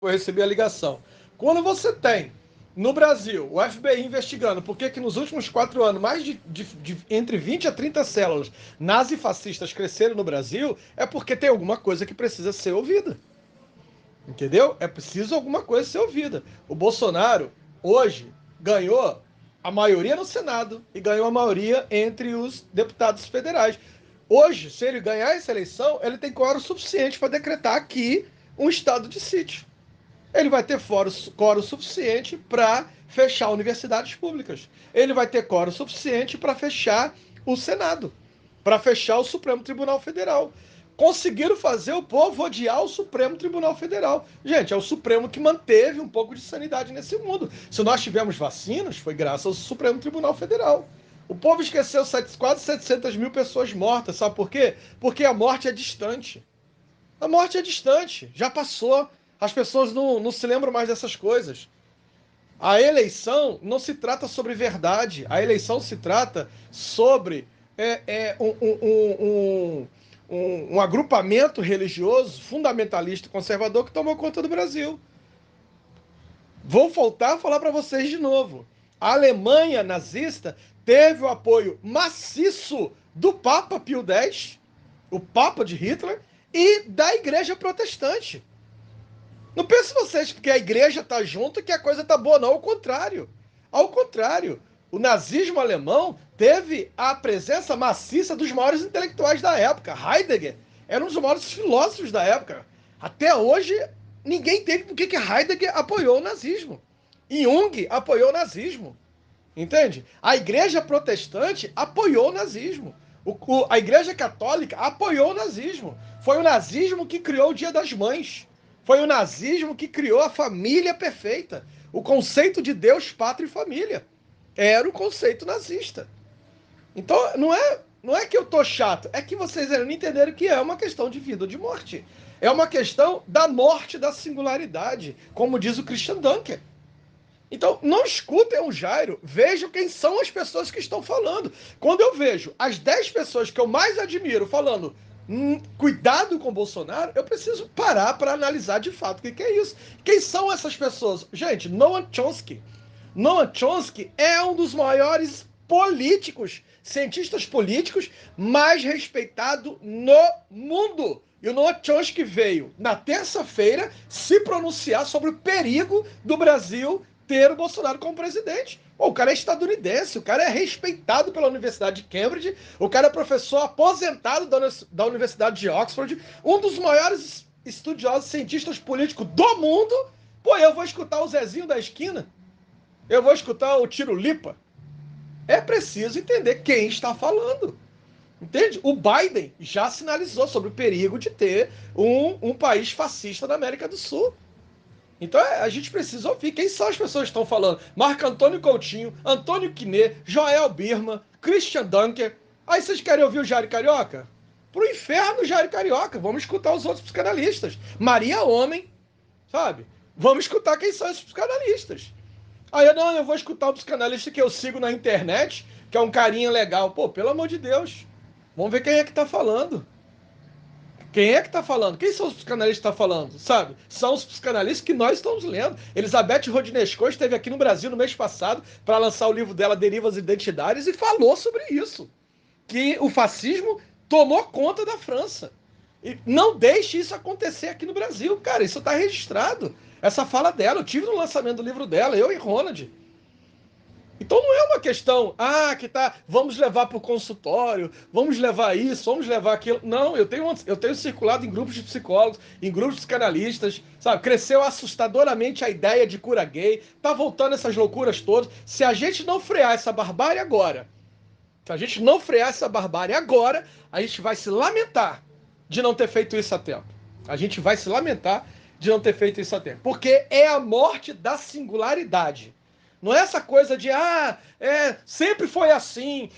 eu recebi a ligação. Quando você tem, no Brasil, o FBI investigando por que nos últimos 4 anos, mais de entre 20 a 30 células nazifascistas cresceram no Brasil, é porque tem alguma coisa que precisa ser ouvida. Entendeu? É preciso alguma coisa ser ouvida. O Bolsonaro, hoje, ganhou a maioria no Senado e ganhou a maioria entre os deputados federais. Hoje, se ele ganhar essa eleição, ele tem quórum suficiente para decretar aqui um estado de sítio. Ele vai ter quórum suficiente para fechar universidades públicas. Ele vai ter quórum suficiente para fechar o Senado, para fechar o Supremo Tribunal Federal. Conseguiram fazer o povo odiar o Supremo Tribunal Federal. Gente, é o Supremo que manteve um pouco de sanidade nesse mundo. Se nós tivemos vacinas, foi graças ao Supremo Tribunal Federal. O povo esqueceu quase 700 mil pessoas mortas. Sabe por quê? Porque a morte é distante. A morte é distante, já passou. As pessoas não se lembram mais dessas coisas. A eleição não se trata sobre verdade. A eleição se trata sobre um agrupamento religioso, fundamentalista, conservador, que tomou conta do Brasil. Vou voltar a falar para vocês de novo. A Alemanha nazista teve o apoio maciço do Papa Pio X, o Papa de Hitler, e da Igreja Protestante. Não pense vocês que a igreja está junto que a coisa está boa, não. Ao contrário. Ao contrário. O nazismo alemão teve a presença maciça dos maiores intelectuais da época. Heidegger era um dos maiores filósofos da época. Até hoje, ninguém entende por que Heidegger apoiou o nazismo. Jung apoiou o nazismo. Entende? A igreja protestante apoiou o nazismo. A igreja católica apoiou o nazismo. Foi o nazismo que criou o Dia das Mães. Foi o nazismo que criou a família perfeita. O conceito de Deus, pátria e família. Era o conceito nazista. Então, não é que eu tô chato, é que vocês não entenderam que é uma questão de vida ou de morte. É uma questão da morte da singularidade, como diz o Christian Dunker. Então, não escutem o Jairo, vejam quem são as pessoas que estão falando. Quando eu vejo as 10 pessoas que eu mais admiro falando cuidado com o Bolsonaro, eu preciso parar para analisar de fato o que é isso. Quem são essas pessoas? Gente, Noam Chomsky. Noam Chomsky é um dos maiores políticos, cientistas políticos mais respeitado no mundo. E o Noam Chomsky veio, na terça-feira, se pronunciar sobre o perigo do Brasil ter o Bolsonaro como presidente. Pô, o cara é estadunidense, o cara é respeitado pela Universidade de Cambridge, o cara é professor aposentado da Universidade de Oxford, um dos maiores estudiosos, cientistas políticos do mundo. Pô, eu vou escutar o Zezinho da esquina? Eu vou escutar o Tiro Lipa? É preciso entender quem está falando. Entende? O Biden já sinalizou sobre o perigo de ter um país fascista na América do Sul. Então a gente precisa ouvir quem são as pessoas que estão falando. Marco Antônio Coutinho, Antônio Quiné, Joel Birman, Christian Dunker. Aí vocês querem ouvir o Jair Carioca? Pro inferno, Jair Carioca. Vamos escutar os outros psicanalistas. Maria Homem, sabe? Vamos escutar quem são esses psicanalistas. Aí eu vou escutar um psicanalista que eu sigo na internet, que é um carinha legal. Pô, pelo amor de Deus. Vamos ver quem é que tá falando. Quem é que está falando? Quem são os psicanalistas que estão falando? Sabe? São os psicanalistas que nós estamos lendo. Elizabeth Rodnesco esteve aqui no Brasil no mês passado para lançar o livro dela, Derivas Identitárias, e falou sobre isso. Que o fascismo tomou conta da França. E não deixe isso acontecer aqui no Brasil. Cara, isso está registrado. Essa fala dela, eu tive no lançamento do livro dela, eu e Ronald. Então não é uma questão, vamos levar para o consultório, vamos levar isso, vamos levar aquilo. Não, eu tenho circulado em grupos de psicólogos, em grupos de psicanalistas, sabe? Cresceu assustadoramente a ideia de cura gay, tá voltando essas loucuras todas. Se a gente não frear essa barbárie agora, a gente vai se lamentar de não ter feito isso a tempo. A gente vai se lamentar de não ter feito isso a tempo. Porque é a morte da singularidade. Não é essa coisa de, sempre foi assim,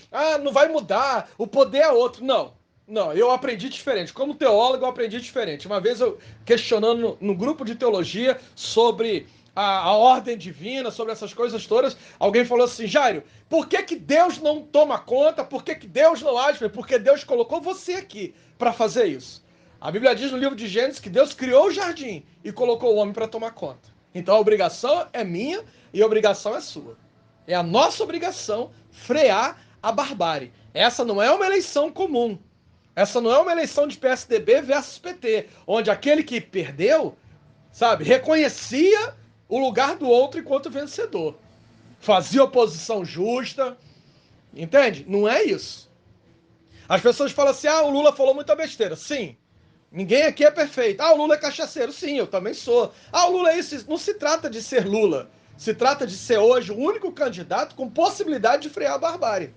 não vai mudar, o poder é outro. Não, eu aprendi diferente. Como teólogo, eu aprendi diferente. Uma vez eu questionando no grupo de teologia sobre a ordem divina, sobre essas coisas todas, alguém falou assim, Jairo, por que Deus não toma conta? Por que Deus não age? Porque Deus colocou você aqui para fazer isso. A Bíblia diz no livro de Gênesis que Deus criou o jardim e colocou o homem para tomar conta. Então a obrigação é minha e a obrigação é sua. É a nossa obrigação frear a barbárie. Essa não é uma eleição comum. Essa não é uma eleição de PSDB versus PT, onde aquele que perdeu, sabe, reconhecia o lugar do outro enquanto vencedor. Fazia oposição justa. Entende? Não é isso. As pessoas falam assim, o Lula falou muita besteira. Sim. Ninguém aqui é perfeito. O Lula é cachaceiro. Sim, eu também sou. O Lula é isso. Não se trata de ser Lula. Se trata de ser hoje o único candidato com possibilidade de frear a barbárie.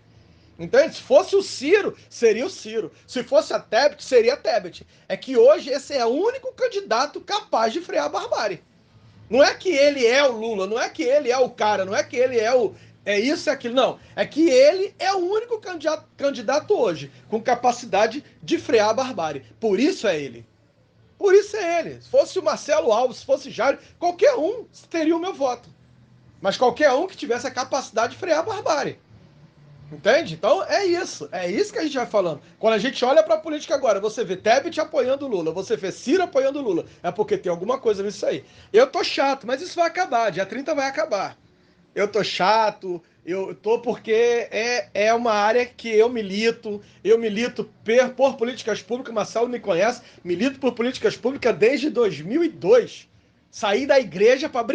Entende? Se fosse o Ciro, seria o Ciro. Se fosse a Tebet, seria a Tebet. É que hoje esse é o único candidato capaz de frear a barbárie. Não é que ele é o Lula, não é que ele é o cara, não é que ele é o... É isso e aquilo, não. É que ele é o único candidato hoje com capacidade de frear a barbárie. Por isso é ele. Por isso é ele. Se fosse o Marcelo Alves, se fosse Jair, qualquer um teria o meu voto. Mas qualquer um que tivesse a capacidade de frear a barbárie. Entende? Então é isso. É isso que a gente vai falando. Quando a gente olha para a política agora, você vê Tebet apoiando Lula, você vê Ciro apoiando Lula. É porque tem alguma coisa nisso aí. Eu tô chato, mas isso vai acabar. Dia 30 vai acabar. Eu tô chato, eu tô porque é uma área que eu milito por políticas públicas, Marcelo me conhece, milito por políticas públicas desde 2002. Saí da igreja para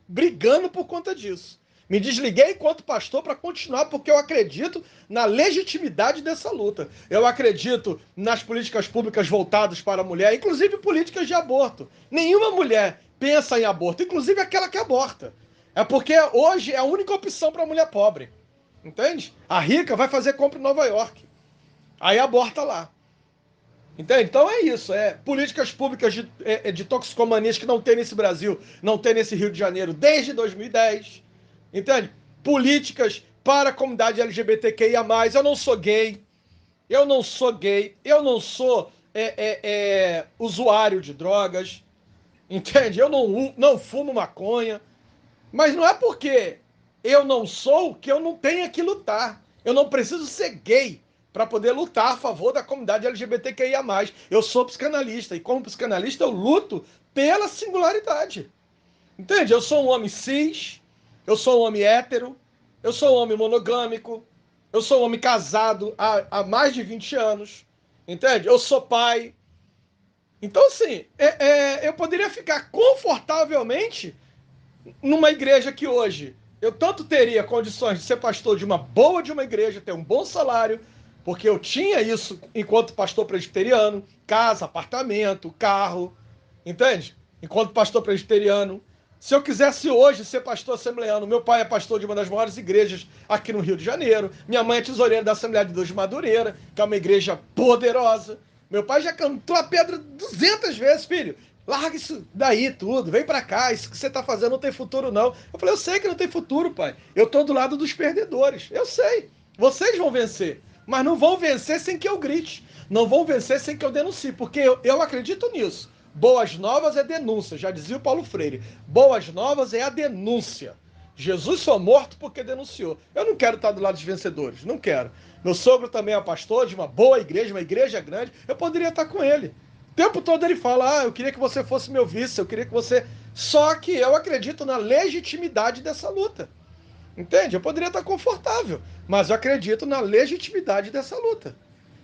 brigando por conta disso. Me desliguei enquanto pastor para continuar porque eu acredito na legitimidade dessa luta. Eu acredito nas políticas públicas voltadas para a mulher, inclusive políticas de aborto. Nenhuma mulher pensa em aborto, inclusive aquela que aborta. É porque hoje é a única opção para a mulher pobre. Entende? A rica vai fazer compra em Nova York. Aí aborta lá. Entende? Então é isso. É políticas públicas de toxicomanias que não tem nesse Brasil, não tem nesse Rio de Janeiro desde 2010. Entende? Políticas para a comunidade LGBTQIA+. Eu não sou gay. Eu não sou gay. Eu não sou usuário de drogas. Entende? Eu não fumo maconha. Mas não é porque eu não sou que eu não tenha que lutar. Eu não preciso ser gay para poder lutar a favor da comunidade LGBTQIA+. Eu sou psicanalista e como psicanalista eu luto pela singularidade. Entende? Eu sou um homem cis, eu sou um homem hétero, eu sou um homem monogâmico, eu sou um homem casado há mais de 20 anos. Entende? Eu sou pai. Então, assim, eu poderia ficar confortavelmente numa igreja que hoje eu tanto teria condições de ser pastor de uma boa de uma igreja, ter um bom salário, porque eu tinha isso enquanto pastor presbiteriano, casa, apartamento, carro, entende? Enquanto pastor presbiteriano. Se eu quisesse hoje ser pastor assembleano, meu pai é pastor de uma das maiores igrejas aqui no Rio de Janeiro, minha mãe é tesoureira da Assembleia de Deus de Madureira, que é uma igreja poderosa. Meu pai já cantou a pedra 200 vezes, filho. Larga isso daí tudo, vem pra cá, isso que você tá fazendo não tem futuro não. Eu falei, eu sei que não tem futuro, pai. Eu tô do lado dos perdedores, eu sei. Vocês vão vencer, mas não vão vencer sem que eu grite. Não vão vencer sem que eu denuncie, porque eu acredito nisso. Boas novas é denúncia, já dizia o Paulo Freire. Boas novas é a denúncia. Jesus foi morto porque denunciou. Eu não quero estar do lado dos vencedores, não quero. Meu sogro também é pastor de uma boa igreja, uma igreja grande. Eu poderia estar com ele. O tempo todo ele fala, eu queria que você fosse meu vice, eu queria que você... Só que eu acredito na legitimidade dessa luta. Entende? Eu poderia estar confortável, mas eu acredito na legitimidade dessa luta.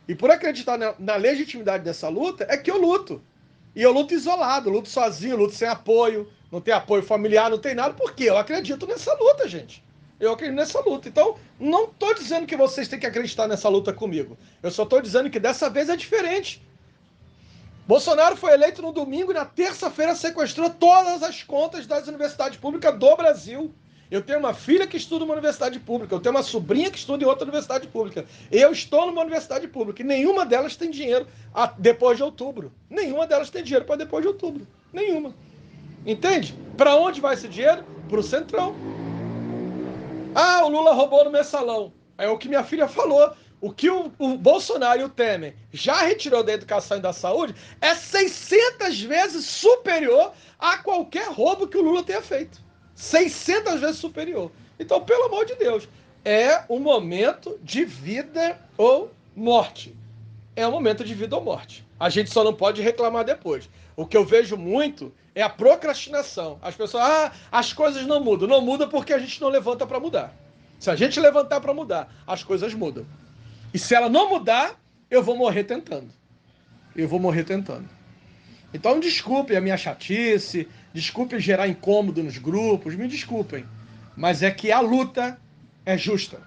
E por acreditar na legitimidade dessa luta, é que eu luto. E eu luto isolado, luto sozinho, luto sem apoio, não tem apoio familiar, não tem nada, porque eu acredito nessa luta, gente. Eu acredito nessa luta. Então, não estou dizendo que vocês têm que acreditar nessa luta comigo. Eu só estou dizendo que dessa vez é diferente. Bolsonaro foi eleito no domingo e na terça-feira sequestrou todas as contas das universidades públicas do Brasil. Eu tenho uma filha que estuda numa universidade pública, eu tenho uma sobrinha que estuda em outra universidade pública. Eu estou numa universidade pública e nenhuma delas tem dinheiro depois de outubro. Nenhuma delas tem dinheiro para depois de outubro. Nenhuma. Entende? Para onde vai esse dinheiro? Para o Centrão. O Lula roubou no mensalão. É o que minha filha falou. O que o Bolsonaro e o Temer já retirou da educação e da saúde é 600 vezes superior a qualquer roubo que o Lula tenha feito. 600 vezes superior. Então, pelo amor de Deus, é um momento de vida ou morte. É um momento de vida ou morte. A gente só não pode reclamar depois. O que eu vejo muito é a procrastinação. As pessoas, as coisas não mudam. Não muda porque a gente não levanta para mudar. Se a gente levantar para mudar, as coisas mudam. E se ela não mudar, eu vou morrer tentando. Eu vou morrer tentando. Então, desculpem a minha chatice, desculpem gerar incômodo nos grupos, me desculpem. Mas é que a luta é justa.